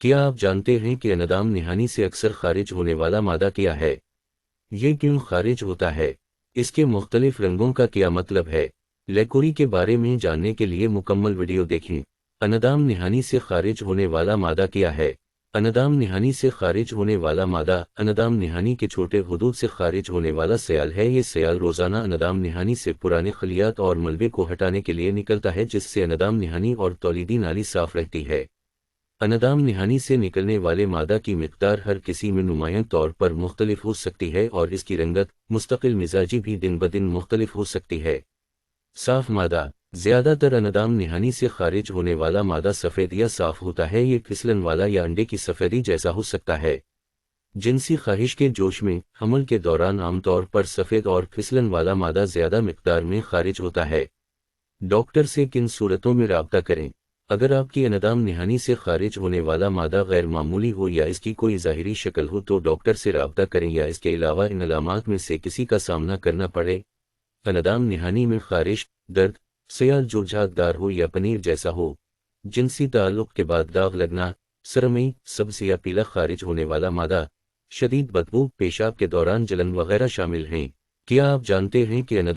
کیا آپ جانتے ہیں کہ اندام نہانی سے اکثر خارج ہونے والا مادہ کیا ہے؟ یہ کیوں خارج ہوتا ہے؟ اس کے مختلف رنگوں کا کیا مطلب ہے؟ لیکوری کے بارے میں جاننے کے لیے مکمل ویڈیو دیکھیں۔ اندام نہانی سے خارج ہونے والا مادہ کیا ہے؟ اندام نہانی سے خارج ہونے والا مادہ اندام نہانی کے چھوٹے غدود سے خارج ہونے والا سیال ہے۔ یہ سیال روزانہ اندام نہانی سے پرانے خلیات اور ملبے کو ہٹانے کے لیے نکلتا ہے، جس سے اندام نہانی اور تولیدی نالی صاف رہتی ہے۔ اندام نہانی سے نکلنے والے مادہ کی مقدار ہر کسی میں نمایاں طور پر مختلف ہو سکتی ہے، اور اس کی رنگت مستقل مزاجی بھی دن بدن مختلف ہو سکتی ہے۔ صاف مادہ زیادہ تر اندام نہانی سے خارج ہونے والا مادہ سفید یا صاف ہوتا ہے۔ یہ پھسلن والا یا انڈے کی سفیدی جیسا ہو سکتا ہے۔ جنسی خواہش کے جوش میں حمل کے دوران عام طور پر سفید اور پھسلن والا مادہ زیادہ مقدار میں خارج ہوتا ہے۔ ڈاکٹر سے کن صورتوں میں رابطہ کریں؟ اگر آپ کی اندام نہانی سے خارج ہونے والا مادہ غیر معمولی ہو یا اس کی کوئی ظاہری شکل ہو تو ڈاکٹر سے رابطہ کریں، یا اس کے علاوہ ان علامات میں سے کسی کا سامنا کرنا پڑے۔ اندام نہانی میں خارش، درد، سیال جو جھاگدار ہو یا پنیر جیسا ہو، جنسی تعلق کے بعد داغ لگنا، سرمئی، سبز یا پیلا خارج ہونے والا مادہ، شدید بدبو، پیشاب کے دوران جلن وغیرہ شامل ہیں۔ کیا آپ جانتے ہیں کہ اندام